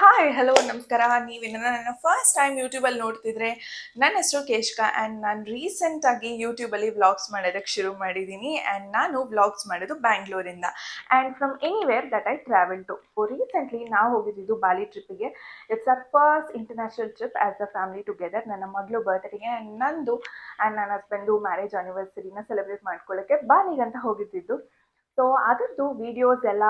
Hi hello ನಮಸ್ಕಾರ. ನೀವೇನ ನನ್ನ ಫಸ್ಟ್ ಟೈಮ್ ಯೂಟ್ಯೂಬಲ್ಲಿ ನೋಡ್ತಿದ್ರೆ ನನ್ನ ಹೆಸರು ಕೇಶಿಕಾ ಆ್ಯಂಡ್ ನಾನು ರೀಸೆಂಟಾಗಿ ಯೂಟ್ಯೂಬಲ್ಲಿ ವ್ಲಾಗ್ಸ್ ಮಾಡೋದಕ್ಕೆ ಶುರು ಮಾಡಿದ್ದೀನಿ. ಆ್ಯಂಡ್ ನಾನು ವ್ಲಾಗ್ಸ್ ಮಾಡೋದು ಬ್ಯಾಂಗ್ಳೂರಿಂದ and from anywhere that I travel to. Recently ನಾವು ಹೋಗಿದ್ದು ಬಾಲಿ ಟ್ರಿಪ್ಪಿಗೆ. It's our first international trip as a family together. ನನ್ನ ಮಗಳು ಬರ್ತ್ಡೇಗೆ ಆ್ಯಂಡ್ ನಂದು ಆ್ಯಂಡ್ ನನ್ನ ಹಸ್ಬೆಂಡು ಮ್ಯಾರೇಜ್ ಆ್ಯನಿವರ್ಸರಿನ ಸೆಲೆಬ್ರೇಟ್ ಮಾಡ್ಕೊಳ್ಳೋಕ್ಕೆ ಬಾಲಿಗಂತ ಹೋಗಿದ್ದಿದ್ದು. ಸೊ ಅದರದ್ದು ವೀಡಿಯೋಸ್ ಎಲ್ಲ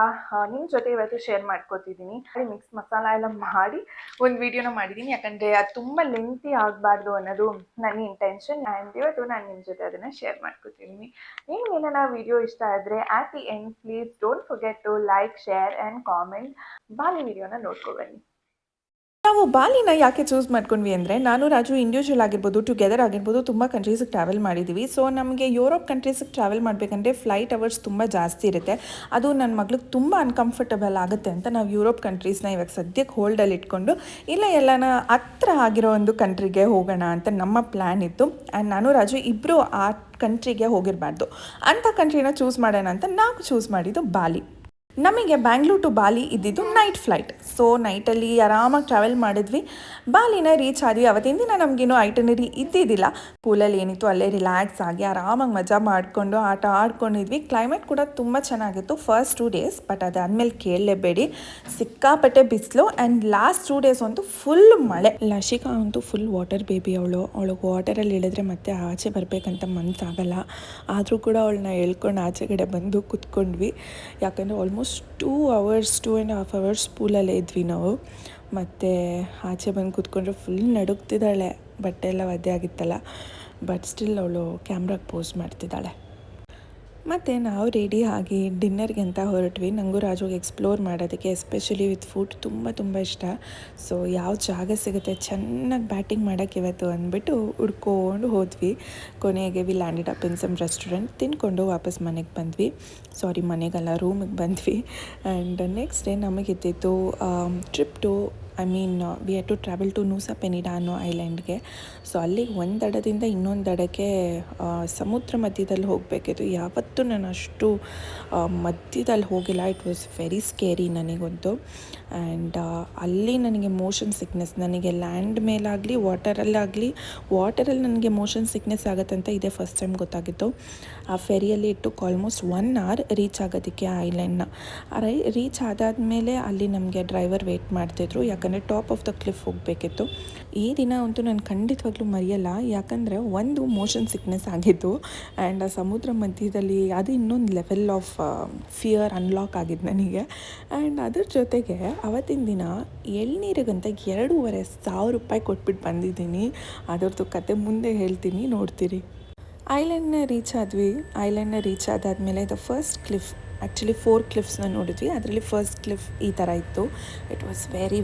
ನಿಮ್ಮ ಜೊತೆ ಇವತ್ತು ಶೇರ್ ಮಾಡ್ಕೋತಿದ್ದೀನಿ. ಮಿಕ್ಸ್ ಮಸಾಲ ಎಲ್ಲ ಮಾಡಿ ಒಂದು ವೀಡಿಯೋನ ಮಾಡಿದ್ದೀನಿ, ಯಾಕಂದರೆ ಅದು ತುಂಬ ಲೆಂತಿ ಆಗಬಾರ್ದು ಅನ್ನೋದು ನನ್ನ ಇಂಟೆನ್ಷನ್. ಆ್ಯಂಡ್ ಇವತ್ತು ನಾನು ನಿಮ್ಮ ಜೊತೆ ಅದನ್ನು ಶೇರ್ ಮಾಡ್ಕೋತಿದ್ದೀನಿ. ನಿಮ್ಗೆ ಏನಾರ ವೀಡಿಯೋ ಇಷ್ಟ ಆದರೆ at the end please don't forget to like, share and comment. Bali ವೀಡಿಯೋನ ನೋಡ್ಕೊಬನ್ನಿ. ನಾವು ಬಾಲಿನ ಯಾಕೆ ಚೂಸ್ ಮಾಡ್ಕೊಂಡ್ವಿ ಅಂದರೆ, ನಾನು ರಾಜು ಇಂಡಿವಿಜುವಲ್ ಆಗಿರ್ಬೋದು, ಟುಗೆದರ್ ಆಗಿರ್ಬೋದು, ತುಂಬ ಕಂಟ್ರೀಸಿಗೆ ಟ್ರಾವೆಲ್ ಮಾಡಿದ್ದೀವಿ. ಸೊ ನಮಗೆ ಯುರೋಪ್ ಕಂಟ್ರೀಸಿಗೆ ಟ್ರಾವೆಲ್ ಮಾಡಬೇಕಂದ್ರೆ ಫ್ಲೈಟ್ ಅವರ್ಸ್ ತುಂಬ ಜಾಸ್ತಿ ಇರುತ್ತೆ. ಅದು ನನ್ನ ಮಗಳಿಗೆ ತುಂಬ ಅನ್ಕಂಫರ್ಟಬಲ್ ಆಗುತ್ತೆ ಅಂತ ನಾವು ಯುರೋಪ್ ಕಂಟ್ರೀಸ್ನ ಇವಾಗ ಸದ್ಯಕ್ಕೆ ಹೋಲ್ಡಲ್ಲಿ ಇಟ್ಕೊಂಡು ಇಲ್ಲ ಎಲ್ಲನ ಹತ್ರ ಆಗಿರೋ ಒಂದು ಕಂಟ್ರಿಗೆ ಹೋಗೋಣ ಅಂತ ನಮ್ಮ ಪ್ಲ್ಯಾನ್ ಇತ್ತು. ಆ್ಯಂಡ್ ನಾನು ರಾಜು ಇಬ್ಬರು ಆ ಕಂಟ್ರಿಗೆ ಹೋಗಿರಬಾರ್ದು, ಅಂಥ ಕಂಟ್ರಿನ ಚೂಸ್ ಮಾಡೋಣ ಅಂತ ನಾವು ಚೂಸ್ ಮಾಡಿದ್ದು ಬಾಲಿ. ನಮಗೆ ಬ್ಯಾಂಗ್ಳೂರ್ ಟು ಬಾಲಿ ಇದ್ದಿದ್ದು ನೈಟ್ ಫ್ಲೈಟ್. ಸೊ ನೈಟಲ್ಲಿ ಆರಾಮಾಗಿ ಟ್ರಾವೆಲ್ ಮಾಡಿದ್ವಿ, ಬಾಲಿನ ರೀಚ್ ಆದ್ವಿ. ಅವತ್ತಿನ ದಿನ ನಮಗೇನು ಐಟನರಿ ಇದ್ದಿದ್ದಿಲ್ಲ. ಪೂಲಲ್ಲಿ ಏನಿತ್ತು ಅಲ್ಲೇ ರಿಲ್ಯಾಕ್ಸ್ ಆಗಿ ಆರಾಮಾಗಿ ಮಜಾ ಮಾಡಿಕೊಂಡು ಆಟ ಆಡ್ಕೊಂಡಿದ್ವಿ. ಕ್ಲೈಮೇಟ್ ಕೂಡ ತುಂಬ ಚೆನ್ನಾಗಿತ್ತು ಫಸ್ಟ್ 2 ಡೇಸ್. ಬಟ್ ಅದಾದಮೇಲೆ ಕೇಳಲೇಬೇಡಿ, ಸಿಕ್ಕಾಪಟ್ಟೆ ಬಿಸಿಲು. ಆ್ಯಂಡ್ ಲಾಸ್ಟ್ 2 ಡೇಸ್ ಅಂತೂ ಫುಲ್ ಮಳೆ. ಲಶಿಕಾ ಅಂತೂ ಫುಲ್ ವಾಟರ್ ಬೇಬಿ. ಅವಳಿಗೆ ವಾಟರಲ್ಲಿ ಇಳಿದ್ರೆ ಮತ್ತೆ ಆಚೆ ಬರಬೇಕಂತ ಮನಸ್ಸಾಗಲ್ಲ. ಆದರೂ ಕೂಡ ಅವಳನ್ನ ಹೇಳ್ಕೊಂಡು ಆಚೆಗಡೆ ಬಂದು ಕುತ್ಕೊಂಡ್ವಿ. ಯಾಕಂದರೆ ಆಲ್ಮೋಸ್ಟ್ 2 hours 2.5 hours ಪೂಲಲ್ಲೇ ಇದ್ವಿ ನಾವು. ಮತ್ತು ಆಚೆ ಬಂದು ಕೂತ್ಕೊಂಡ್ರೆ ಫುಲ್ ನಡುಗ್ತಿದ್ದಾಳೆ. ಬಟ್ಟೆ ಎಲ್ಲ ಒದ್ದೆ ಆಗಿತ್ತಲ್ಲ, ಬಟ್ ಸ್ಟಿಲ್ ಅವಳು ಕ್ಯಾಮ್ರಾಗೆ ಪೋಸ್ಟ್ ಮಾಡ್ತಿದ್ದಾಳೆ. ಮತ್ತು ನಾವು ರೆಡಿ ಆಗಿ ಡಿನ್ನರ್ಗೆ ಅಂತ ಹೊರಟ್ವಿ. ನನಗೂ ರಾಜುಗೆ ಎಕ್ಸ್ಪ್ಲೋರ್ ಮಾಡೋದಕ್ಕೆ ಎಸ್ಪೆಷಲಿ ವಿತ್ ಫುಡ್ ತುಂಬ ಇಷ್ಟ. ಸೊ ಯಾವ ಜಾಗ ಸಿಗುತ್ತೆ ಚೆನ್ನಾಗಿ ಬ್ಯಾಟಿಂಗ್ ಮಾಡೋಕ್ಕೆ ಇವತ್ತು ಅಂದ್ಬಿಟ್ಟು ಹುಡ್ಕೊಂಡು ಹೋದ್ವಿ. ಕೊನೆಗೆ we landed up in some restaurant. ತಿನ್ಕೊಂಡು ವಾಪಸ್ ಮನೆಗೆ ಬಂದ್ವಿ. ಮನೆಗೆಲ್ಲ ರೂಮಿಗೆ ಬಂದ್ವಿ. ಆ್ಯಂಡ್ ನೆಕ್ಸ್ಟ್ ಡೇ ನಮಗಿದ್ದಿದ್ದು trip to we had to travel to Nusa Penida ಅನ್ನೋ ಐಲ್ಯಾಂಡ್ಗೆ. ಸೊ ಅಲ್ಲಿಗೆ ಒಂದು ದಡದಿಂದ ಇನ್ನೊಂದು ದಡಕ್ಕೆ ಸಮುದ್ರ ಮಧ್ಯದಲ್ಲಿ ಹೋಗಬೇಕಿತ್ತು. ಯಾವತ್ತೂ ನಾನು ಅಷ್ಟು ಮಧ್ಯದಲ್ಲಿ ಹೋಗಿಲ್ಲ. ಇಟ್ ವಾಸ್ ವೆರಿ ಸ್ಕೇರಿ ನನಗಂತೂ. ಆ್ಯಂಡ್ ಅಲ್ಲಿ ನನಗೆ ಮೋಷನ್ ಸಿಕ್ನೆಸ್, ನನಗೆ ಲ್ಯಾಂಡ್ ಮೇಲಾಗಲಿ ವಾಟರಲ್ಲಿ ನನಗೆ ಮೋಷನ್ ಸಿಕ್ನೆಸ್ ಆಗುತ್ತಂತ ಇದೇ ಫಸ್ಟ್ ಟೈಮ್ ಗೊತ್ತಾಗಿತ್ತು. ಆ ಫೆರಿಯಲ್ಲಿ ಇಟ್ಟು ಆಲ್ಮೋಸ್ಟ್ 1 hour ರೀಚ್ ಆಗೋದಕ್ಕೆ ಆ ಐಲ್ಯಾಂಡ್ನ. ರೀಚ್ ಆದಾದಮೇಲೆ ಅಲ್ಲಿ ನಮಗೆ ಡ್ರೈವರ್ ವೇಟ್ ಮಾಡ್ತಿದ್ರು, ಯಾಕಂದರೆ ಟಾಪ್ ಆಫ್ ದ ಕ್ಲಿಫ್ ಹೋಗಬೇಕಿತ್ತು. ಈ ದಿನ ಅಂತೂ ನಾನು ಖಂಡಿತವಾಗ್ಲೂ ಮರೆಯಲ್ಲ, ಯಾಕಂದರೆ ಒಂದು ಮೋಷನ್ ಸಿಕ್ನೆಸ್ ಆಗಿತ್ತು. ಆ್ಯಂಡ್ ಆ ಸಮುದ್ರ ಮಧ್ಯದಲ್ಲಿ ಅದು ಇನ್ನೊಂದು ಲೆವೆಲ್ ಆಫ್ ಫಿಯರ್ ಅನ್ಲಾಕ್ ಆಗಿದ್ದು ನನಗೆ. ಆ್ಯಂಡ್ ಅದ್ರ ಜೊತೆಗೆ ಅವತ್ತಿನ ದಿನ ಎಳ್ನೀರಿಗಂತ 2,500 ರೂಪಾಯಿ ಕೊಟ್ಬಿಟ್ಟು ಬಂದಿದ್ದೀನಿ. ಅದರದ್ದು ಕತೆ ಮುಂದೆ ಹೇಳ್ತೀನಿ, ನೋಡ್ತೀರಿ. ಐಲ್ಯಾಂಡ್ನ ರೀಚ್ ಆದಾದಮೇಲೆ ದ ಫಸ್ಟ್ ಕ್ಲಿಫ್, ಆ್ಯಕ್ಚುಲಿ 4 ಕ್ಲಿಫ್ಸ್ನ ನೋಡಿದ್ವಿ. ಅದರಲ್ಲಿ ಫಸ್ಟ್ ಕ್ಲಿಫ್ ಈ ಥರ ಇತ್ತು. It was very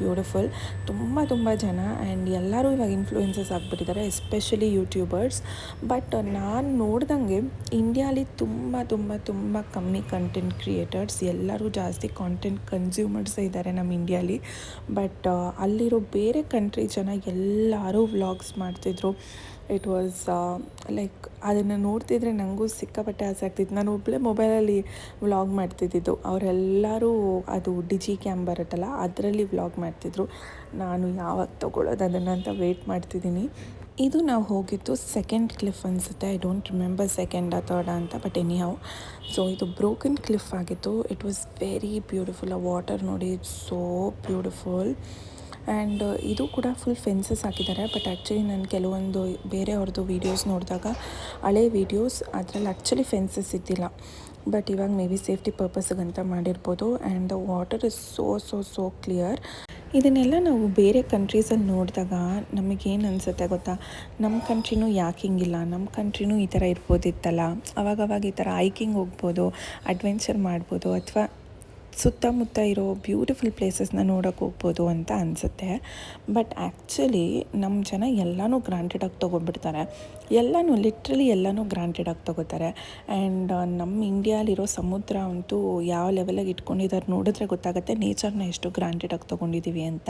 beautiful. ತುಂಬ ಜನ ಆ್ಯಂಡ್ ಎಲ್ಲರೂ ಇವಾಗ ಇನ್ಫ್ಲೂಯೆನ್ಸಸ್ ಆಗಿಬಿಟ್ಟಿದ್ದಾರೆ, ಎಸ್ಪೆಷಲಿ ಯೂಟ್ಯೂಬರ್ಸ್. ಬಟ್ ನಾನು ನೋಡ್ದಂಗೆ ಇಂಡಿಯಾಲಿ ತುಂಬ ಕಮ್ಮಿ ಕಂಟೆಂಟ್ ಕ್ರಿಯೇಟರ್ಸ್, ಎಲ್ಲರೂ ಜಾಸ್ತಿ ಕಾಂಟೆಂಟ್ ಕನ್ಸ್ಯೂಮರ್ಸೇ ಇದ್ದಾರೆ ನಮ್ಮ ಇಂಡಿಯಾಲಿ. ಬಟ್ ಅಲ್ಲಿರೋ ಬೇರೆ ಕಂಟ್ರಿ ಜನ ಎಲ್ಲರೂ ವ್ಲಾಗ್ಸ್ ಮಾಡ್ತಿದ್ರು. ಇಟ್ ವಾಸ್ ಲೈಕ್ ಅದನ್ನು ನೋಡ್ತಿದ್ರೆ ನನಗೂ ಸಿಕ್ಕಾಪಟ್ಟೆ ಆಸೆ ಆಗ್ತಿತ್ತು. ನಾನು ಒಬ್ಬಳೇ ಮೊಬೈಲಲ್ಲಿ ವ್ಲಾಗ್ ಮಾಡ್ತಿದ್ದಿದ್ದು. ಅವರೆಲ್ಲರೂ ಅದು ಡಿಜಿ ಕ್ಯಾಮ್ ಬರುತ್ತಲ್ಲ ಅದರಲ್ಲಿ ವ್ಲಾಗ್ ಮಾಡ್ತಿದ್ರು. ನಾನು ಯಾವಾಗ ತೊಗೊಳ್ಳೋದು ಅದನ್ನು ಅಂತ ವೆಯ್ಟ್ ಮಾಡ್ತಿದ್ದೀನಿ. ಇದು ನಾವು ಹೋಗಿದ್ದು ಸೆಕೆಂಡ್ ಕ್ಲಿಫ್ ಅನಿಸುತ್ತೆ. ಐ ಡೋಂಟ್ ರಿಮೆಂಬರ್ ಸೆಕೆಂಡಾ ಥರ್ಡಾ ಅಂತ, ಬಟ್ ಎನಿಹೌ. ಸೊ ಇದು ಬ್ರೋಕನ್ ಕ್ಲಿಫ್ ಆಗಿತ್ತು. It was very beautiful. ಆ ವಾಟರ್ ನೋಡಿ, ಇಟ್ಸ್ ಸೋ ಬ್ಯೂಟಿಫುಲ್. ಆ್ಯಂಡ್ ಇದು ಕೂಡ ಫುಲ್ ಫೆನ್ಸಸ್ ಹಾಕಿದ್ದಾರೆ. ಬಟ್ ಆ್ಯಕ್ಚುಲಿ ನಾನು ಕೆಲವೊಂದು ಬೇರೆಯವ್ರದ್ದು ವೀಡಿಯೋಸ್ ನೋಡಿದಾಗ, ಹಳೆ ವೀಡಿಯೋಸ್ ಅದರಲ್ಲಿ ಆ್ಯಕ್ಚುಲಿ ಫೆನ್ಸಸ್ ಇದ್ದಿಲ್ಲ. ಬಟ್ ಇವಾಗ ಮೇ ಬಿ ಸೇಫ್ಟಿ ಪರ್ಪಸ್ಗಂತ ಮಾಡಿರ್ಬೋದು. And the water is so clear. ಇದನ್ನೆಲ್ಲ ನಾವು ಬೇರೆ ಕಂಟ್ರೀಸಲ್ಲಿ ನೋಡಿದಾಗ ನಮಗೇನು ಅನಿಸುತ್ತೆ ಗೊತ್ತಾ, ನಮ್ಮ ಕಂಟ್ರಿನೂ ಯಾಕೆ ಹಿಂಗಿಲ್ಲ, ನಮ್ಮ ಕಂಟ್ರಿನೂ ಈ ಥರ ಇರ್ಬೋದಿತ್ತಲ್ಲ, ಅವಾಗವಾಗ ಈ ಥರ ಹೈಕಿಂಗ್ ಹೋಗ್ಬೋದು, ಅಡ್ವೆಂಚರ್ ಮಾಡ್ಬೋದು, ಅಥವಾ ಸುತ್ತಮುತ್ತ ಇರೋ ಬ್ಯೂಟಿಫುಲ್ ಪ್ಲೇಸಸ್ನ ನೋಡೋಕ್ಕೆ ಹೋಗ್ಬೋದು ಅಂತ ಅನಿಸುತ್ತೆ. ಬಟ್ ಆ್ಯಕ್ಚುಲಿ ನಮ್ಮ ಜನ ಎಲ್ಲನೂ ಗ್ರಾಂಟೆಡಾಗಿ ತೊಗೊಂಡ್ಬಿಡ್ತಾರೆ. ಲಿಟ್ರಲಿ ಎಲ್ಲನೂ ಗ್ರಾಂಟೆಡಾಗಿ ತೊಗೋತಾರೆ. ಆ್ಯಂಡ್ ನಮ್ಮ ಇಂಡಿಯಾಲಿರೋ ಸಮುದ್ರ ಅಂತೂ ಯಾವ ಲೆವೆಲಾಗಿ ಇಟ್ಕೊಂಡಿದ್ದಾರೆ ನೋಡಿದ್ರೆ ಗೊತ್ತಾಗುತ್ತೆ ನೇಚರ್ನ ಎಷ್ಟು ಗ್ರಾಂಟೆಡಾಗಿ ತೊಗೊಂಡಿದ್ದೀವಿ ಅಂತ.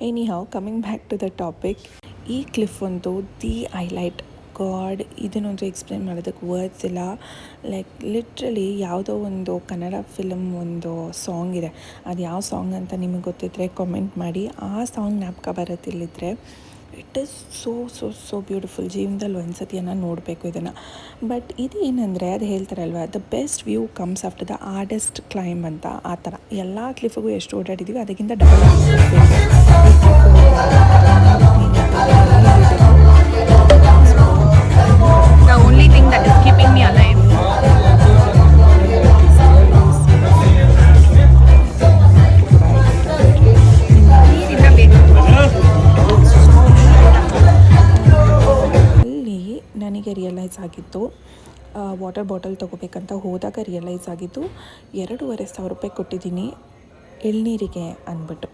Anyhow, coming back to the topic, ಈ ಕ್ಲಿಫ್ ಅಂತೂ ದಿ ಹೈಲೈಟ್. ಗಾಡ್, ಇದನ್ನೊಂದು ಎಕ್ಸ್ಪ್ಲೇನ್ ಮಾಡೋದಕ್ಕೆ ವರ್ಡ್ಸ್ ಇಲ್ಲ. ಲೈಕ್ ಲಿಟ್ರಲಿ ಯಾವುದೋ ಒಂದು ಕನ್ನಡ ಫಿಲಮ್ ಒಂದು ಸಾಂಗ್ ಇದೆ, ಅದು ಯಾವ ಸಾಂಗ್ ಅಂತ ನಿಮಗೆ ಗೊತ್ತಿದ್ದರೆ ಕಾಮೆಂಟ್ ಮಾಡಿ. ಆ ಸಾಂಗ್ ಜ್ಞಾಪಕ ಬರೋದಿಲ್ಲಿದ್ದರೆ ಇಟ್ ಈಸ್ ಸೋ ಬ್ಯೂಟಿಫುಲ್. ಜೀವನದಲ್ಲಿ ಒಂದು ಸತಿಯನ್ನು ನೋಡಬೇಕು ಇದನ್ನು. ಬಟ್ ಇದು ಏನಂದರೆ ಅದು ಹೇಳ್ತಾರಲ್ವ, the best view comes after the hardest climb ಅಂತ. ಆ ಥರ ಎಲ್ಲ ಕ್ಲಿಫಿಗೂ ಎಷ್ಟು ಓಡಾಡಿದ್ದೀವಿ ಅದಕ್ಕಿಂತ double The only thing that is keeping me alive. ಅಲ್ಲಿ ನನಗೆ ರಿಯಲೈಸ್ ಆಗಿತ್ತು, ವಾಟರ್ ಬಾಟಲ್ ತೊಗೋಬೇಕಂತ ಹೋದಾಗ ರಿಯಲೈಸ್ ಆಗಿದ್ದು, 2,500 ರೂಪಾಯಿ ಕೊಟ್ಟಿದ್ದೀನಿ ಎಳ್ನೀರಿಗೆ ಅಂದ್ಬಿಟ್ಟು.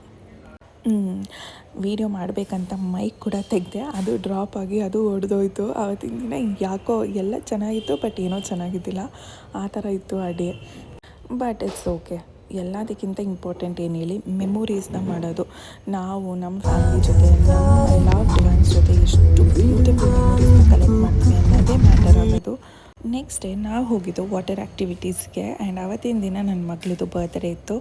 ವೀಡಿಯೋ ಮಾಡಬೇಕಂತ ಮೈಕ್ ಕೂಡ ತೆಗೆದೆ, ಅದು ಡ್ರಾಪ್ ಆಗಿ ಅದು ಒಡೆದೋಯ್ತು. ಆವತ್ತಿನ ದಿನ ಯಾಕೋ ಎಲ್ಲ ಚೆನ್ನಾಗಿತ್ತು, ಬಟ್ ಏನೋ ಚೆನ್ನಾಗಿದ್ದಿಲ್ಲ, ಆ ಥರ ಇತ್ತು ಆ ಡೇ. But it's okay. ಎಲ್ಲದಕ್ಕಿಂತ ಇಂಪಾರ್ಟೆಂಟ್ ಏನು ಹೇಳಿ, ಮೆಮೊರೀಸ್ನ ಮಾಡೋದು. ನಾವು ನಮ್ಮ ಫ್ಯಾಮಿಲಿ ಜೊತೆ, ನಮ್ಮ ಲವ್ಡ್ ಒನ್ಸ್ ಜೊತೆ ಎಷ್ಟು ಬ್ಯೂಟಿಫುಲ್ ಮೆಮೊರೀಸ್ನ ಕಲೆಕ್ಟ್ ಮಾಡ್ತೀವಿ ಅನ್ನೋದೇ ಮ್ಯಾಟರ್ ಆಗೋದು. ನೆಕ್ಸ್ಟ್ ಡೇ ನಾವು ಹೋಗಿದ್ದು ವಾಟರ್ ಆ್ಯಕ್ಟಿವಿಟೀಸ್ಗೆ. ಆ್ಯಂಡ್ ಆವತ್ತಿನ ದಿನ ನನ್ನ ಮಗಳದು ಬರ್ತ್ಡೇ ಇತ್ತು.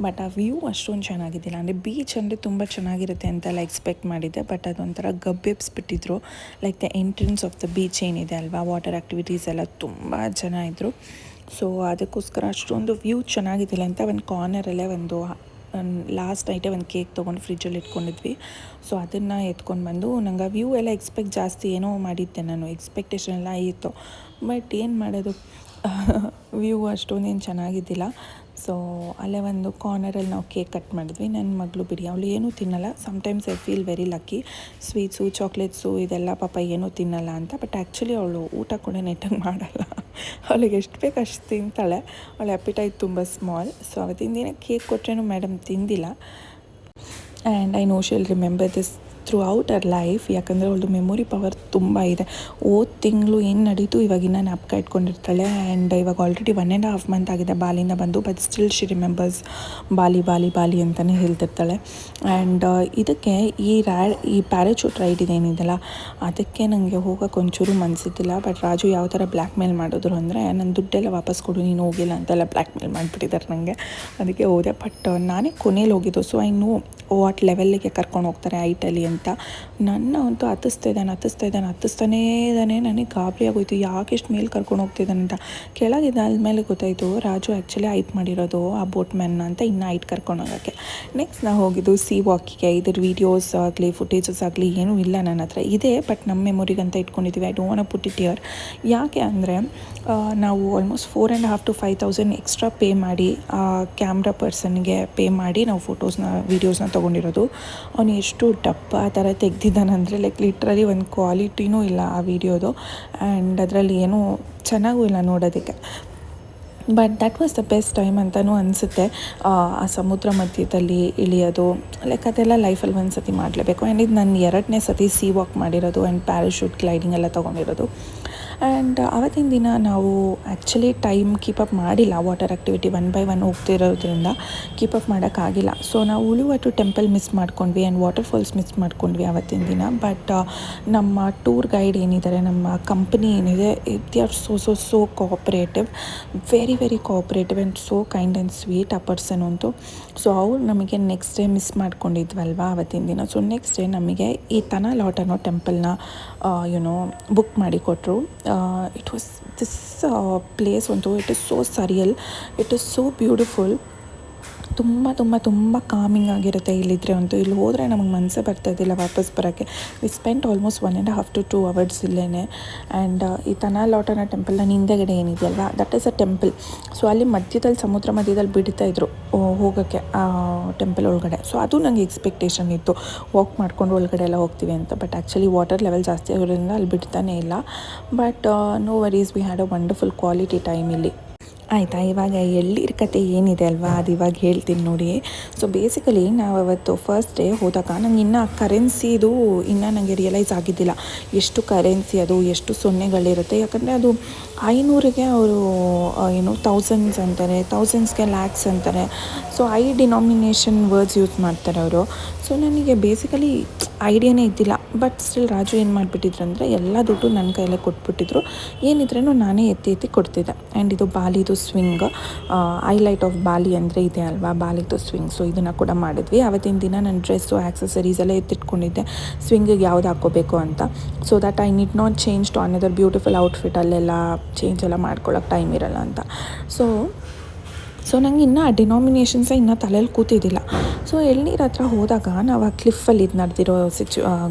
ಬಟ್ ಆ ವ್ಯೂ ಅಷ್ಟೊಂದು ಚೆನ್ನಾಗಿದ್ದಿಲ್ಲ. ಅಂದರೆ ಬೀಚ್ ಅಂದರೆ ತುಂಬ ಚೆನ್ನಾಗಿರುತ್ತೆ ಅಂತೆಲ್ಲ ಎಕ್ಸ್ಪೆಕ್ಟ್ ಮಾಡಿದ್ದೆ, ಬಟ್ ಅದೊಂಥರ ಗಬ್ಬೆಬ್ಸ್ಬಿಟ್ಟಿದ್ರು. Like the entrance of the beach ಏನಿದೆ ಅಲ್ವಾ, ವಾಟರ್ ಆ್ಯಕ್ಟಿವಿಟೀಸ್ ಎಲ್ಲ ತುಂಬ ಜನ ಇದ್ದರು. ಸೊ ಅದಕ್ಕೋಸ್ಕರ ಅಷ್ಟೊಂದು ವ್ಯೂ ಚೆನ್ನಾಗಿದ್ದಿಲ್ಲ ಅಂತ ಒಂದು ಕಾರ್ನರಲ್ಲೇ ಒಂದು ಲಾಸ್ಟ್ ನೈಟೇ ಒಂದು ಕೇಕ್ ತೊಗೊಂಡು ಫ್ರಿಜ್ಜಲ್ಲಿ ಇಟ್ಕೊಂಡಿದ್ವಿ. ಸೊ ಅದನ್ನು ಎತ್ಕೊಂಡು ಬಂದು, ನಂಗೆ ಆ ವ್ಯೂ ಎಲ್ಲ ಎಕ್ಸ್ಪೆಕ್ಟ್ ಜಾಸ್ತಿ ಏನೋ ಮಾಡಿದ್ದೆ, ನಾನು ಎಕ್ಸ್ಪೆಕ್ಟೇಷನ್ ಎಲ್ಲ ಇತ್ತು. ಬಟ್ ಏನು ಮಾಡೋದು, ವ್ಯೂ ಅಷ್ಟೊಂದೇನು ಚೆನ್ನಾಗಿದ್ದಿಲ್ಲ. ಸೊ ಅಲ್ಲೇ ಒಂದು ಕಾರ್ನರಲ್ಲಿ ನಾವು ಕೇಕ್ ಕಟ್ ಮಾಡಿದ್ವಿ. ನನ್ನ ಮಗಳು ಬಿಡಿ, ಅವಳು ಏನೂ ತಿನ್ನಲ್ಲ. Sometimes I feel very lucky. Sweets, chocolates ಇದೆಲ್ಲ ಪಾಪ ಏನೂ ತಿನ್ನಲ್ಲ ಅಂತ. ಬಟ್ ಆ್ಯಕ್ಚುಲಿ ಅವಳು ಊಟ ಕೂಡ ನೆಟ್ಟಾಗಿ ಮಾಡಲ್ಲ. ಅವಳಿಗೆ ಎಷ್ಟು ಬೇಕು ಅಷ್ಟು ತಿಂತಾಳೆ. ಅವಳ ಅಪಿಟೈಟ್ ತುಂಬ ಸ್ಮಾಲ್. ಸೊ ಅವತ್ತಿನ ದಿನ ಕೇಕ್ ಕೊಟ್ಟರೇನು ಮೇಡಮ್ ತಿಂದಿಲ್ಲ. And I know still remember this throughout our life. ಯಾಕಂದರೆ ಅವಳದು ಮೆಮೊರಿ ಪವರ್ ತುಂಬ ಇದೆ. ಹೋದ ತಿಂಗಳು ಏನು ನಡೀತು ಇವಾಗಿನ ಜ್ಞಾಪಕ ಇಟ್ಕೊಂಡಿರ್ತಾಳೆ. ಆ್ಯಂಡ್ ಇವಾಗ ಆಲ್ರೆಡಿ 1.5 ಮಂತ್ ಆಗಿದೆ ಬಾಲಿಂದ ಬಂದು. ಬಟ್ ಸ್ಟಿಲ್ ಶಿ ರಿಮೆಂಬರ್ಸ್ ಬಾಲಿ ಅಂತಲೇ ಹೇಳ್ತಿರ್ತಾಳೆ. ಆ್ಯಂಡ್ ಇದಕ್ಕೆ ಈ ಪ್ಯಾರಾಚೂಟ್ ರೈಡ್ ಇದೇನಿದೆಯಲ್ಲ, ಅದಕ್ಕೆ ನನಗೆ ಹೋಗೋಕೆ ಒಂಚೂರು ಮನಸ್ಸಿದ್ದಿಲ್ಲ. ಬಟ್ ರಾಜು ಯಾವ ಥರ ಬ್ಲ್ಯಾಕ್ ಮೇಲ್ ಮಾಡಿದ್ರು ಅಂದರೆ, ನನ್ನ ದುಡ್ಡೆಲ್ಲ ವಾಪಸ್ ಕೊಡು, ನೀನು ಹೋಗಿಲ್ಲ ಅಂತೆಲ್ಲ ಬ್ಲ್ಯಾಕ್ ಮೇಲ್ ಮಾಡಿಬಿಟ್ಟಿದ್ದಾರೆ ನನಗೆ. ಅದಕ್ಕೆ ಹೋದೆ. ಬಟ್ ನಾನೇ ಕೊನೇಲಿ ಹೋಗಿದ್ದು. ಸೊ ಐ ನೋ ವಾಟ್ ಲೆವೆಲ್ಲಿಗೆ ಕರ್ಕೊಂಡು ಹೋಗ್ತಾರೆ ಐಟಲ್ಲಿ ಅಂತ. ನನ್ನ ಅಂತೂ ಹತ್ತಿಸ್ತಾನೇ ಇದ್ದಾನೆ. ನನಗೆ ಗಾಬರಿ ಆಗೋಯ್ತು, ಯಾಕೆ ಇಷ್ಟು ಮೇಲೆ ಕರ್ಕೊಂಡು ಹೋಗ್ತಿದ್ದಾನೆ ಅಂತ. ಕೆಳಗಿದ್ದಾದ್ಮೇಲೆ ಗೊತ್ತಾಯಿತು ರಾಜು ಆ್ಯಕ್ಚುಲಿ ಹೈಟ್ ಮಾಡಿರೋದು ಆ ಬೋಟ್ ಮ್ಯಾನ್ನ ಅಂತ, ಇನ್ನೂ ಹೈಟ್ ಕರ್ಕೊಂಡು ಹೋಗೋಕ್ಕೆ. ನೆಕ್ಸ್ಟ್ ನಾವು ಹೋಗಿದ್ದು ಸೀ ವಾಕಿಗೆ. ಇದ್ರ ವೀಡಿಯೋಸ್ ಆಗಲಿ ಫುಟೇಜಸ್ ಆಗಲಿ ಏನೂ ಇಲ್ಲ ನನ್ನ ಹತ್ರ. ಇದೆ, ಬಟ್ ನಮ್ಮ ಮೆಮೊರಿಗಂತ ಇಟ್ಕೊಂಡಿದ್ದೀವಿ. I don't want to put it here. ಯಾಕೆ ಅಂದರೆ ನಾವು ಆಲ್ಮೋಸ್ಟ್ 4,500 to 5,000 ಎಕ್ಸ್ಟ್ರಾ ಪೇ ಮಾಡಿ, ಆ ಕ್ಯಾಮ್ರಾ ಪರ್ಸನ್ಗೆ ಪೇ ಮಾಡಿ ನಾವು ವೀಡಿಯೋಸ್ನ ತೊಗೊಂಡಿರೋದು. ಅವನು ಎಷ್ಟು ಡಬ್ಬ ಆ ಥರ ತೆಗ್ದಿದ್ದಾನಂದರೆ, ಲೈಕ್ ಲಿಟ್ರಲಿ ಒಂದು ಕ್ವಾಲಿಟಿನೂ ಇಲ್ಲ ಆ ವಿಡಿಯೋದು. ಆ್ಯಂಡ್ ಅದರಲ್ಲಿ ಏನೂ ಚೆನ್ನಾಗೂ ಇಲ್ಲ ನೋಡೋದಕ್ಕೆ. But that was the best time ಅಂತಲೂ ಅನಿಸುತ್ತೆ. ಆ ಸಮುದ್ರ ಮಧ್ಯದಲ್ಲಿ ಇಳಿಯೋದು, ಲೈಕ್ ಅದೆಲ್ಲ ಲೈಫಲ್ಲಿ ಒಂದು ಸತಿ ಮಾಡಲೇಬೇಕು. ಆ್ಯಂಡ್ ಇದು ನಾನು 2ನೇ ಸತಿ ಸೀ ವಾಕ್ ಮಾಡಿರೋದು ಆ್ಯಂಡ್ ಪ್ಯಾರಾಶೂಟ್ ಗ್ಲೈಡಿಂಗ್ ಎಲ್ಲ ತೊಗೊಂಡಿರೋದು. ಆ್ಯಂಡ್ ಆವತ್ತಿನ ದಿನ ನಾವು ಆ್ಯಕ್ಚುಲಿ ಟೈಮ್ ಕೀಪಪ್ ಮಾಡಿಲ್ಲ. ವಾಟರ್ ಆ್ಯಕ್ಟಿವಿಟಿ 1 by 1 ಹೋಗ್ತಿರೋದ್ರಿಂದ ಕೀಪಪ್ ಮಾಡೋಕ್ಕಾಗಿಲ್ಲ. ಸೊ ನಾವು ಉಳುವಟ್ಟು ಟೆಂಪಲ್ ಮಿಸ್ ಮಾಡ್ಕೊಂಡ್ವಿ ಆ್ಯಂಡ್ ವಾಟರ್ ಫಾಲ್ಸ್ ಮಿಸ್ ಮಾಡ್ಕೊಂಡ್ವಿ ಆವತ್ತಿನ ದಿನ. ಬಟ್ ನಮ್ಮ ಟೂರ್ ಗೈಡ್ ಏನಿದ್ದಾರೆ, ನಮ್ಮ ಕಂಪ್ನಿ ಏನಿದೆ, they are so cooperative, very cooperative and so kind and sweet ಆ ಪರ್ಸನ್ ಅಂತೂ. ಸೊ ಅವ್ರು ನಮಗೆ ನೆಕ್ಸ್ಟ್ ಡೇ ಮಿಸ್ ಮಾಡ್ಕೊಂಡಿದ್ವಲ್ವ ಆವತ್ತಿನ ದಿನ. ಸೊ ನೆಕ್ಸ್ಟ್ ಡೇ ನಮಗೆ ಈ ತನಾಲಾಟ್ ಅನ್ನೋ ಟೆಂಪಲ್ನ ಬುಕ್ ಮಾಡಿ ಕೊಟ್ಟರು. ಇಟ್ ವಾಸ್ ದಿಸ್ ಪ್ಲೇಸ್ ಅಂತೂ it is so ಸರಿಯಲ್, it is so beautiful. ತುಂಬ ಕಾಮಿಂಗ್ ಆಗಿರುತ್ತೆ ಇಲ್ಲಿದ್ದರೆ ಅಂತೂ. ಇಲ್ಲಿ ಹೋದರೆ ನಮಗೆ ಮನಸ್ಸೇ ಬರ್ತಾಯಿದ್ದಿಲ್ಲ ವಾಪಸ್ ಬರೋಕ್ಕೆ. We spent almost 1.5 to 2 hours ಇಲ್ಲೇ. ಆ್ಯಂಡ್ ಈ ತನಾಲಾಟನ ಟೆಂಪಲ್ ನನ್ನ ಹಿಂದೆಗಡೆ ಏನಿದೆಯಲ್ವ, that is a temple. So ಅಲ್ಲಿ ಸಮುದ್ರ ಮಧ್ಯದಲ್ಲಿ ಬಿಡ್ತಾಯಿದ್ರು ಹೋಗೋಕ್ಕೆ ಆ ಟೆಂಪಲ್ ಒಳಗಡೆ. ಸೊ ಅದು ನನಗೆ ಎಕ್ಸ್ಪೆಕ್ಟೇಷನ್ ಇತ್ತು, ವಾಕ್ ಮಾಡ್ಕೊಂಡು ಒಳಗಡೆ ಎಲ್ಲ ಹೋಗ್ತೀವಿ ಅಂತ. ಬಟ್ ಆ್ಯಕ್ಚುಲಿ ವಾಟರ್ ಲೆವೆಲ್ ಜಾಸ್ತಿ ಆಗಿರೋದ್ರಿಂದ ಅಲ್ಲಿ ಬಿಡ್ತಾನೇ ಇಲ್ಲ. But no worries, we had a wonderful quality time ಇಲ್ಲಿ. ಆಯಿತಾ, ಇವಾಗ ಎಳ್ಳೀರ ಕತೆ ಏನಿದೆ ಅಲ್ವಾ, ಅದು ಇವಾಗ ಹೇಳ್ತೀನಿ ನೋಡಿ. ಸೊ ಬೇಸಿಕಲಿ ನಾವು ಅವತ್ತು ಫಸ್ಟ್ ಡೇ ಹೋದಾಗ ನಂಗೆ ಇನ್ನೂ ಕರೆನ್ಸಿದು ಇನ್ನೂ ನನಗೆ ರಿಯಲೈಸ್ ಆಗಿದ್ದಿಲ್ಲ ಎಷ್ಟು ಕರೆನ್ಸಿ ಅದು ಎಷ್ಟು ಸೊನ್ನೆಗಳಿರುತ್ತೆ. ಯಾಕಂದರೆ ಅದು 500ಗೆ ಅವರು ಏನು ಥೌಸಂಡ್ಸ್ ಅಂತಾರೆ, ಥೌಸಂಡ್ಸ್ಗೆ ಲ್ಯಾಕ್ಸ್ ಅಂತಾರೆ. ಸೊ ಡಿನಾಮಿನೇಷನ್ ವರ್ಡ್ಸ್ ಯೂಸ್ ಮಾಡ್ತಾರೆ ಅವರು. ಸೊ ನನಗೆ ಬೇಸಿಕಲಿ ಐಡಿಯಾನೇ ಇದ್ದಿಲ್ಲ. ಬಟ್ ಸ್ಟಿಲ್ ರಾಜು ಏನು ಮಾಡಿಬಿಟ್ಟಿದ್ರು ಅಂದರೆ ಎಲ್ಲ ದುಡ್ಡು ನನ್ನ ಕೈಯಲ್ಲೇ ಕೊಟ್ಬಿಟ್ಟಿದ್ರು. ಏನಿದ್ರೂ ನಾನೇ ಎತ್ತಿ ಎತ್ತಿ ಕೊಡ್ತಿದ್ದೆ. ಆ್ಯಂಡ್ ಇದು ಬಾಲಿದು ಸ್ವಿಂಗ್, ಹೈಲೈಟ್ ಆಫ್ ಬಾಲಿ ಅಂದರೆ ಇದೆ ಅಲ್ವಾ, ಬಾಲಿದು ಸ್ವಿಂಗ್. ಸೊ ಇದನ್ನು ಕೂಡ ಮಾಡಿದ್ವಿ. ಆವತ್ತಿನ ದಿನ ನನ್ನ ಡ್ರೆಸ್ಸು ಆ್ಯಕ್ಸಸರೀಸ್ ಎಲ್ಲ ಎತ್ತಿಟ್ಕೊಂಡಿದ್ದೆ ಸ್ವಿಂಗಿಗೆ ಯಾವ್ದು ಹಾಕ್ಕೋಬೇಕು ಅಂತ. So that I need not change to another beautiful outfit, ಅಲ್ಲೆಲ್ಲ ಚೇಂಜ್ ಎಲ್ಲ ಮಾಡ್ಕೊಳ್ಳೋಕೆ ಟೈಮ್ ಇರೋಲ್ಲ ಅಂತ. ಸೊ ನಂಗೆ ಇನ್ನೂ ಆ ಡಿನಾಮಿನೇಷನ್ಸೇ ಇನ್ನೂ ತಲೆಯಲ್ಲಿ ಕೂತಿದ್ದಿಲ್ಲ. ಸೊ ಎಳ್ನೀರು ಹತ್ರ ಹೋದಾಗ ನಾವು ಆ ಕ್ಲಿಫಲ್ಲಿ ಇದು ನಡೆದಿರೋ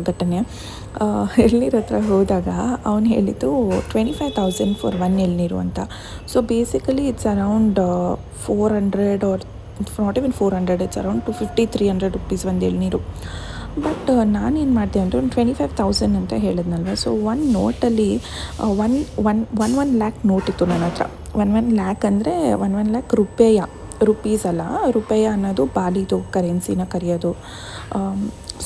ಘಟನೆ. ಎಳ್ನೀರು ಹತ್ರ ಹೋದಾಗ ಅವ್ನು ಹೇಳಿದ್ದು 25,000 ಫಾರ್ 1 ಎಳ್ನೀರು ಅಂತ. So basically it's around 400 or not even 400, it's around 250-300 rupees ಒಂದು ಎಳ್ನೀರು. ಬಟ್ ನಾನೇನು ಮಾಡಿದೆ ಅಂದರೆ ಒಂದು 25,000 ಅಂತ ಹೇಳಿದ್ನಲ್ವ. ಸೊ ಒಂದು ನೋಟಲ್ಲಿ ಒನ್ ಲ್ಯಾಕ್ ನೋಟ್ ಇತ್ತು ನನ್ನ ಹತ್ರ. ಒನ್ ಲ್ಯಾಕ್ ಅಂದರೆ 1 ಲ್ಯಾಕ್ ರುಪೀಸ್ ಅಲ್ಲ, ರೂಪಾಯಿ ಅನ್ನೋದು ಬಾಲಿದು ಕರೆನ್ಸಿನ ಕರೆಯೋದು.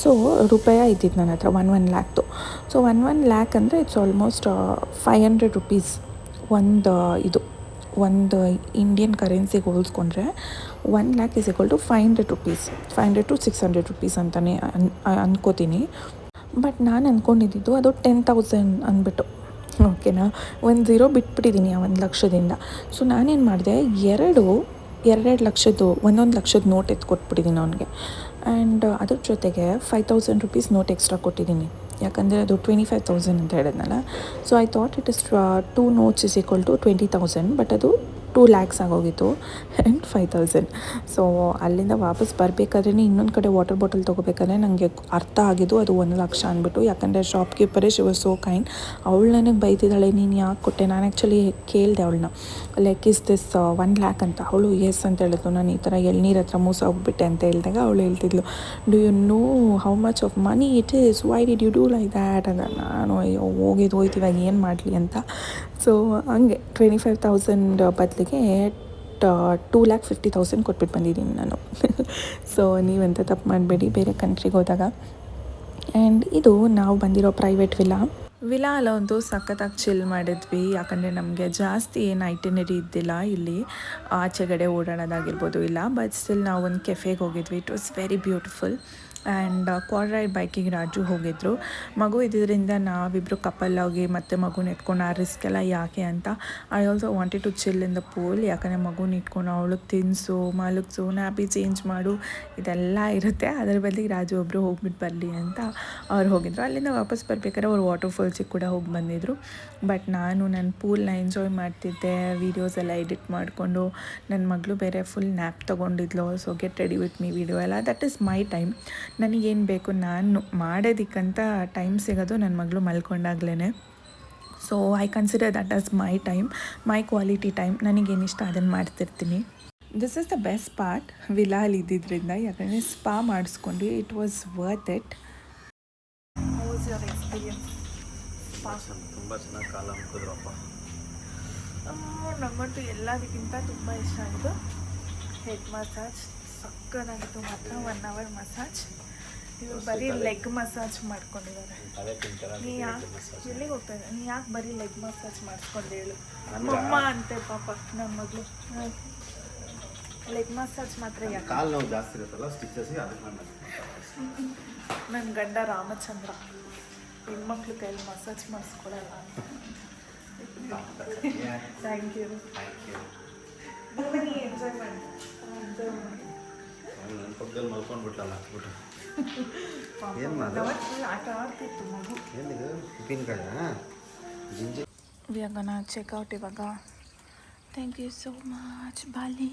ಸೊ ರೂಪಾಯಿ ಇದ್ದಿದ್ದು ನನ್ನ ಹತ್ರ 1 ಲ್ಯಾಕ್ದು. ಸೊ 1 ಲ್ಯಾಕ್ ಅಂದರೆ ಇಟ್ಸ್ ಆಲ್ಮೋಸ್ಟ್ 500 ರುಪೀಸ್ ಒಂದು ಇಂಡಿಯನ್ ಕರೆನ್ಸಿಗೆ ಹೋಲಿಸ್ಕೊಂಡ್ರೆ 1 lakh is equal to 500 rupees, 500 to 600 rupees ಅಂತಲೇ ಅನ್ಕೋತೀನಿ. ಬಟ್ ನಾನು ಅಂದ್ಕೊಂಡಿದ್ದು ಅದು 10,000 ಅಂದ್ಬಿಟ್ಟು. ಓಕೆನಾ, 1 0 ಬಿಟ್ಬಿಟ್ಟಿದ್ದೀನಿ ಆ 1 ಲಕ್ಷದಿಂದ. ಸೊ ನಾನೇನು ಮಾಡಿದೆ, ಎರಡು ಲಕ್ಷದ್ದು 1 ಲಕ್ಷದ ನೋಟ್ ಎತ್ತು ಕೊಟ್ಬಿಟ್ಟಿದ್ದೀನಿ ಅವನಿಗೆ. ಆ್ಯಂಡ್ ಅದ್ರ ಜೊತೆಗೆ 5,000 ರುಪೀಸ್ ನೋಟ್ ಎಕ್ಸ್ಟ್ರಾ ಕೊಟ್ಟಿದ್ದೀನಿ. ಯಾಕಂದರೆ ಅದು 25,000 ಅಂತ ಹೇಳಿದ್ನಲ್ಲ. So I thought it is 2 notes is equal to 20,000, but ಅದು 2 ಲ್ಯಾಕ್ಸ್ ಆಗೋಗಿತ್ತು ಆ್ಯಂಡ್ 5,000. ಸೊ ಅಲ್ಲಿಂದ ವಾಪಸ್ ಬರಬೇಕಾದ್ರೆ ಇನ್ನೊಂದು ಕಡೆ ವಾಟರ್ ಬಾಟಲ್ ತೊಗೋಬೇಕಾದ್ರೆ ನನಗೆ ಅರ್ಥ ಆಗಿದ್ದು ಅದು 1 ಲಕ್ಷ ಅಂದ್ಬಿಟ್ಟು. ಯಾಕಂದರೆ ಶಾಪ್ಕೀಪರೇ ಶಿ ವಾಸ್ ಸೋ ಕೈಂಡ್. ಅವಳು ನನಗೆ ಬೈತಿದ್ದಾಳೆ, ನೀನು ಯಾಕೆ ಕೊಟ್ಟೆ. ನಾನು ಆ್ಯಕ್ಚುಲಿ ಕೇಳಿದೆ ಅವಳನ್ನ, ಲೈಕ್ ಇಸ್ ದಿಸ್ 1 ಲ್ಯಾಕ್ ಅಂತ. ಅವಳು ಎಸ್ ಅಂತ ಹೇಳಿದ್ಲು. ನಾನು ಈ ಥರ ಎಳ್ನೀರು ಹತ್ರ ಮೋಸ ಹೋಗ್ಬಿಟ್ಟೆ ಅಂತ ಹೇಳಿದಾಗ ಅವಳು ಹೇಳ್ತಿದ್ಲು, do you know how much of money it is, why did you do like that ಅಂತ. ನಾನು ಅಯ್ಯೋ ಹೋಯ್ತು ಇವಾಗ ಏನು ಮಾಡಲಿ ಅಂತ. ಸೊ ಹಂಗೆ 25,000 ಬದಲಿಗೆ 2,50,000 ಕೊಟ್ಬಿಟ್ಟು ಬಂದಿದ್ದೀನಿ ನಾನು. ಸೊ ನೀವಂತ ತಪ್ಪು ಮಾಡಬೇಡಿ ಬೇರೆ ಕಂಟ್ರಿಗೆ ಹೋದಾಗ. ಆ್ಯಂಡ್ ಇದು ನಾವು ಬಂದಿರೋ ಪ್ರೈವೇಟ್ ವಿಲಾ ಅಲ್ಲ, ಒಂದು ಸಖತ್ತಾಗಿ ಚಿಲ್ ಮಾಡಿದ್ವಿ. ಯಾಕಂದರೆ ನಮಗೆ ಜಾಸ್ತಿ ಏನು ಐಟಿನರಿ ಇದ್ದಿಲ್ಲ ಇಲ್ಲಿ, ಆಚೆಗಡೆ ಓಡಾಡೋದಾಗಿರ್ಬೋದು ಇಲ್ಲ. ಬಟ್ ಸ್ಟಿಲ್ ನಾವು ಒಂದು ಕೆಫೆಗೆ ಹೋಗಿದ್ವಿ. It was very beautiful. And quad ride ಬೈಕಿಗೆ ರಾಜು ಹೋಗಿದ್ರು. ಮಗು ಇದ್ದಿದ್ದರಿಂದ ನಾವಿಬ್ಬರು ಕಪಲ್ ಆಗಿ ಮತ್ತು ಮಗುನ ಇಟ್ಕೊಂಡು ಆ ರಿಸ್ಕ್ ಎಲ್ಲ ಯಾಕೆ ಅಂತ. I also wanted to chill in the pool. ಯಾಕಂದರೆ ಮಗುನ ಇಟ್ಕೊಂಡು ಅವಳಿಗೆ ತಿನ್ನಿಸು, ಮಲಗಿಸು, ನ್ಯಾಪಿ ಚೇಂಜ್ ಮಾಡು, ಇದೆಲ್ಲ ಇರುತ್ತೆ. ಅದರ ಬದಲಿಗೆ ರಾಜು ಒಬ್ಬರು ಹೋಗ್ಬಿಟ್ಟು ಬರಲಿ ಅಂತ ಅವ್ರು ಹೋಗಿದ್ರು. ಅಲ್ಲಿಂದ ವಾಪಸ್ ಬರ್ಬೇಕಾದ್ರೆ ಅವ್ರು ವಾಟರ್ ಫಾಲ್ಸಿಗೆ ಕೂಡ ಹೋಗಿ ಬಂದಿದ್ರು. ಬಟ್ ನಾನು ನನ್ನ ಪೂಲ್ನ ಎಂಜಾಯ್ ಮಾಡ್ತಿದ್ದೆ, ವೀಡಿಯೋಸ್ ಎಲ್ಲ ಎಡಿಟ್ ಮಾಡಿಕೊಂಡು. ನನ್ನ ಮಗಳು ಬೇರೆ ಫುಲ್ ನ್ಯಾಪ್ ತೊಗೊಂಡಿದ್ಲು. So get ready with me video ಎಲ್ಲ, ದಟ್ ಈಸ್ ಮೈ ಟೈಮ್. ನನಗೇನು ಬೇಕು ನಾನು ಮಾಡೋದಕ್ಕಂತ ಟೈಮ್ ಸಿಗೋದು ನನ್ನ ಮಗಳು ಮಲ್ಕೊಂಡಾಗ್ಲೇ. So I consider that as my time, my quality time. ನನಗೇನಿಷ್ಟ ಅದನ್ನು ಮಾಡ್ತಿರ್ತೀನಿ. This is the best part ವಿಲಾಲ್ ಇದ್ದಿದ್ದರಿಂದ. ಯಾಕಂದರೆ ಸ್ಪಾ ಮಾಡಿಸ್ಕೊಂಡು ಇಟ್ ವಾಸ್ ವರ್ತ್ ಇಟ್. ತುಂಬ ಚೆನ್ನಾಗಿ ಕಾಲ ಮುಗಿದ್ರಪ್ಪ. ನಮ್ಮಂತೂ ಎಲ್ಲದಕ್ಕಿಂತ ತುಂಬ ಇಷ್ಟ ಆಯಿತು ಹೆಡ್ ಮಸಾಜ್. ಸಕ್ಕತ್ತಾಗಿತ್ತು ಮಾತ್ರ. 1 hour ಮಸಾಜ್. ಇವ್ರು ಬರೀ ಲೆಗ್ ಮಸಾಜ್ ಮಾಡ್ಕೊಂಡಿದ್ದಾರೆ. ನೀ ಯಾಕೆ ಎಲ್ಲಿಗೆ ಹೋಗ್ತಾ ಇದ್ದ, ನೀ ಯಾಕೆ ಬರೀ ಲೆಗ್ ಮಸಾಜ್ ಮಾಡಿಸ್ಕೊಂಡು ಹೇಳು. ನಮ್ಮಮ್ಮ ಅಂತೆ ಪಾಪ ನನ್ನ ಮಗಳು. ಲೆಗ್ ಮಸಾಜ್ ಮಾತ್ರ ಯಾಕೆ. ಕಾಲು ನೋವು ಜಾಸ್ತಿ ಇರುತ್ತಲ್ಲ ಸ್ಟಿಚಸ್, ನನ್ನ ಗಂಡ ರಾಮಚಂದ್ರ ಹೆಣ್ಮಕ್ಳು ಕೈಯಲ್ಲಿ ಮಸಾಜ್ ಮಾಡಿಸ್ಕೊಡಲ್ಲ ಅಂತ. Thank you. ಎಂಜಾಯ್ ಮಾಡಿ. ನನ್ನ ಪಕ್ಕದಲ್ಲಿ ಮಲ್ಕೊಂಡ್ಬಿಟ್ಲಲ್ಲ ಹಾಕ್ಬಿಟ್ಟು. ಏನು ಆಟ ಆಡ್ತಿತ್ತು ಮಗು. ಏನಿದು ಉಪ್ಪಿನಕಾಯ ಜಿಂಜಿ. We are gonna check out ಇವಾಗ. Thank you so much Bali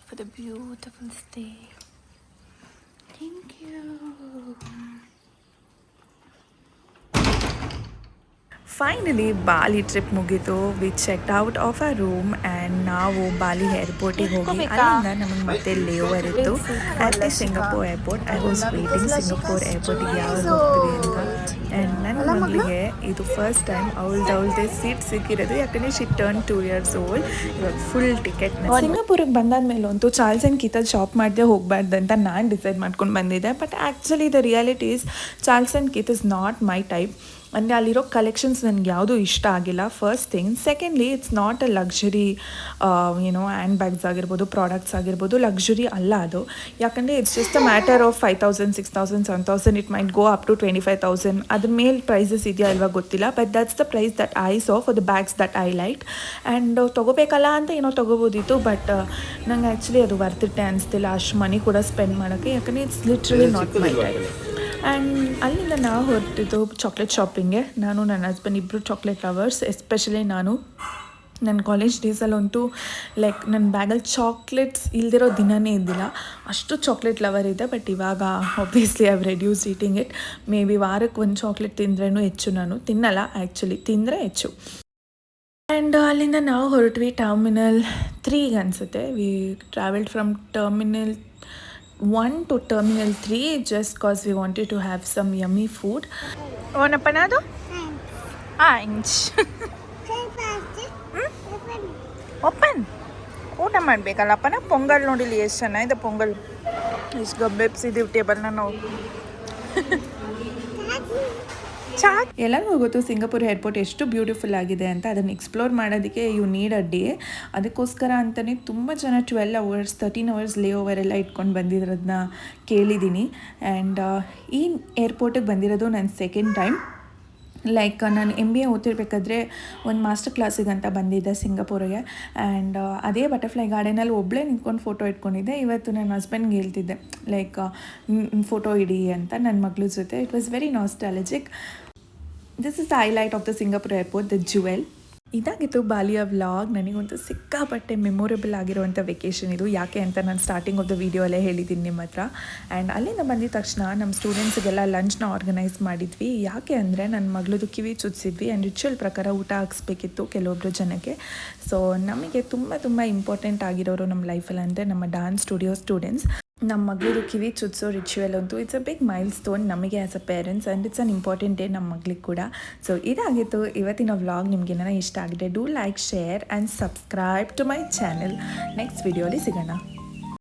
for the beautiful stay. Thank you. Finally Bali trip ಮುಗೀತು. We checked out of a room and ನಾವು ಬಾಲಿ ಏರ್ಪೋರ್ಟಿಗೆ ಹೋಗಿ ಅಲ್ಲಿಂದ ನಮಗೆ ಮತ್ತೆ ಲೇಓವರ್ ಇತ್ತು at the Singapore airport. I was waiting Singapore ಏರ್ಪೋರ್ಟಿಗೆ ಯಾವಾಗ ಹೋಗ್ತೀವಿ ಅಂತ. ಆ್ಯಂಡ್ ನನ್ನ ಮಗಳಿಗೆ ಇದು ಫಸ್ಟ್ ಟೈಮ್ ಅವಳದೇ ಸೀಟ್ ಸಿಕ್ಕಿರೋದು, ಯಾಕಂದರೆ ಶಿ ಟರ್ನ್ 2 years old. ಇವಾಗ ಫುಲ್ ಟಿಕೆಟ್. ಸಿಂಗಪುರಿಗೆ ಬಂದಾದ್ಮೇಲೆ ಅಂತೂ ಚಾರ್ಲ್ಸ್ ಆ್ಯಂಡ್ ಕೀತಲ್ಲಿ ಶಾಪ್ ಮಾಡದೆ ಹೋಗಬಾರ್ದು ಅಂತ ನಾನು ಡಿಸೈಡ್ ಮಾಡ್ಕೊಂಡು ಬಂದಿದ್ದೆ. But actually the reality is Charles and Keith is not my type. ಅಂದರೆ ಅಲ್ಲಿರೋ ಕಲೆಕ್ಷನ್ಸ್ ನನಗೆ ಯಾವುದೂ ಇಷ್ಟ ಆಗಿಲ್ಲ, first thing. Secondly, it's not a luxury handbags ಆಗಿರ್ಬೋದು, ಪ್ರಾಡಕ್ಟ್ಸ್ ಆಗಿರ್ಬೋದು, ಲಕ್ಸುರಿ ಅಲ್ಲ ಅದು. ಯಾಕಂದರೆ it's just a matter of 5,000, 6,000, 7,000. It might go up to 25,000. ಅದ್ರ ಮೇಲೆ ಪ್ರೈಸಸ್ ಇದೆಯಾ ಇಲ್ವಾ ಗೊತ್ತಿಲ್ಲ. But that's the price that I saw for the bags that I like. And ತೊಗೋಬೇಕಲ್ಲ ಅಂತ ಏನೋ ತೊಗೋಬೋದಿತ್ತು, ಬಟ್ ನಂಗೆ ಆ್ಯಕ್ಚುಲಿ ಅದು ವರ್ತಿಟ್ಟೆ ಅನಿಸ್ತಿಲ್ಲ ಅಷ್ಟು ಮನಿ ಕೂಡ ಸ್ಪೆಂಡ್ ಮಾಡೋಕ್ಕೆ. ಯಾಕಂದರೆ it's literally not my type. And ಅಲ್ಲಿಂದ ನಾವು ಹೊರಟಿದ್ದು ಚಾಕ್ಲೇಟ್ ಶಾಪಿಂಗ್ಗೆ. ನಾನು ನನ್ನ ಹಸ್ಬೆಂಡ್ ಇಬ್ಬರು ಚಾಕ್ಲೇಟ್ ಲವರ್ಸ್. ಎಸ್ಪೆಷಲಿ ನಾನು ನನ್ನ ಕಾಲೇಜ್ ಡೇಸಲ್ಲಂತೂ ಲೈಕ್ ನನ್ನ ಬ್ಯಾಗಲ್ಲಿ ಚಾಕ್ಲೇಟ್ಸ್ ಇಲ್ದಿರೋ ದಿನವೇ ಇದ್ದಿಲ್ಲ, ಅಷ್ಟು ಚಾಕ್ಲೇಟ್ ಲವರ್ ಇದೆ. ಬಟ್ ಇವಾಗ obviously I have reduce eating it. May be ವಾರಕ್ಕೆ ಒಂದು ಚಾಕ್ಲೇಟ್ ತಿಂದ್ರೂ ಹೆಚ್ಚು. ನಾನು ತಿನ್ನಲ್ಲ ಆ್ಯಕ್ಚುಲಿ, ತಿಂದರೆ ಹೆಚ್ಚು. ಆ್ಯಂಡ್ ಅಲ್ಲಿಂದ ನಾವು ಹೊರಟ್ವಿ ಟರ್ಮಿನಲ್ 3ಗೆ ಅನಿಸುತ್ತೆ. We travelled from terminal 1 to Terminal 3 just because we wanted to have some yummy food. ಓನಪ್ಪನ ಅದು ಇಂಚ್ ಓಪನ್ ಊಟ ಮಾಡಬೇಕಲ್ಲಪ್ಪನ. ಪೊಂಗಲ್ ನೋಡಿಲಿ ಎಷ್ಟು ಚೆನ್ನಾಗಿದೆ ಪೊಂಗಲ್. ಎಷ್ಟು ಗಬ್ಬೆಪ್ಸಿದ್ದೀವಿ ಟೇಬಲ್ನ ನಾವು. ಎಲ್ಲರಿಗೂ ಗೊತ್ತು ಸಿಂಗಪುರ್ ಏರ್ಪೋರ್ಟ್ ಎಷ್ಟು ಬ್ಯೂಟಿಫುಲ್ ಆಗಿದೆ ಅಂತ. ಅದನ್ನು ಎಕ್ಸ್ಪ್ಲೋರ್ ಮಾಡೋದಕ್ಕೆ ಯು ನೀಡ್ ಅ ಡೇ. ಅದಕ್ಕೋಸ್ಕರ ಅಂತಲೇ ತುಂಬ ಜನ 12 hours 13 hours ಲೇಓವರ್ ಎಲ್ಲ ಇಟ್ಕೊಂಡು ಬಂದಿರೋದನ್ನ ಕೇಳಿದ್ದೀನಿ. ಆ್ಯಂಡ್ ಈ ಏರ್ಪೋರ್ಟಿಗೆ ಬಂದಿರೋದು ನನ್ನ ಸೆಕೆಂಡ್ ಟೈಮ್. ಲೈಕ್ ನಾನು MBA ಓದ್ತಿರ್ಬೇಕಾದ್ರೆ ಒಂದು ಮಾಸ್ಟರ್ ಕ್ಲಾಸಿಗೆ ಅಂತ ಬಂದಿದ್ದೆ ಸಿಂಗಪೂರಿಗೆ. ಆ್ಯಂಡ್ ಅದೇ ಬಟರ್ಫ್ಲೈ ಗಾರ್ಡನಲ್ಲಿ ಒಬ್ಬಳೇ ನಿಂತ್ಕೊಂಡು ಫೋಟೋ ಇಟ್ಕೊಂಡಿದ್ದೆ. ಇವತ್ತು ನನ್ನ ಹಸ್ಬೆಂಡ್ಗೆ ಹೇಳ್ತಿದ್ದೆ ಲೈಕ್ ಫೋಟೋ ಇಡಿ ಅಂತ ನನ್ನ ಮಗಳ ಜೊತೆ. It was very nostalgic. This is the highlight of the Singapore airport, the jewel. ಇದಾಗಿತ್ತು ಬಾಲಿಯ ವ್ಲಾಗ್. ನನಗಂತೂ ಸಿಕ್ಕಾಪಟ್ಟೆ ಮೆಮೊರೇಬಲ್ ಆಗಿರುವಂಥ ವೆಕೇಷನ್ ಇದು. ಯಾಕೆ ಅಂತ ನಾನು ಸ್ಟಾರ್ಟಿಂಗ್ ಆಫ್ ದ ವಿಡಿಯೋ ಅಲ್ಲೇ ಹೇಳಿದ್ದೀನಿ ನಿಮ್ಮ ಹತ್ರ. ಆ್ಯಂಡ್ ಅಲ್ಲಿಂದ ಬಂದಿದ ತಕ್ಷಣ ನಮ್ಮ ಸ್ಟೂಡೆಂಟ್ಸಿಗೆಲ್ಲ ಲಂಚ್ನ ಆರ್ಗನೈಸ್ ಮಾಡಿದ್ವಿ. ಯಾಕೆ ಅಂದರೆ ನನ್ನ ಮಗಳದು ಕಿವಿ ಚುಚ್ಚಿದ್ವಿ ಆ್ಯಂಡ್ ರಿಚುವಲ್ ಪ್ರಕಾರ ಊಟ ಹಾಕ್ಸ್ಬೇಕಿತ್ತು ಕೆಲವೊಬ್ಬರು ಜನಕ್ಕೆ. ಸೊ ನಮಗೆ ತುಂಬ ಇಂಪಾರ್ಟೆಂಟ್ ಆಗಿರೋರು ನಮ್ಮ ಲೈಫಲ್ಲಿ ಅಂದರೆ ನಮ್ಮ ಡಾನ್ಸ್ ಸ್ಟುಡಿಯೋ ಸ್ಟೂಡೆಂಟ್ಸ್. ನಮ್ಮ ಮಗಳದು ಕಿವಿ ಚುಚ್ಚಿಸೋ ರಿಚುವಲ್ ಅಂತೂ it's a big milestone ನಮಗೆ as a parents. And it's an important day ನಮ್ಮ ಮಗಳಿಗೆ ಕೂಡ. ಸೊ ಇದಾಗಿತ್ತು ಇವತ್ತಿನ ವ್ಲಾಗ್. ನಿಮ್ಗೆ ಏನಾರ ಇಷ್ಟ ಆಗಿದೆ, do like, share and subscribe to my channel. Next ವಿಡಿಯೋಲಿ ಸಿಗೋಣ.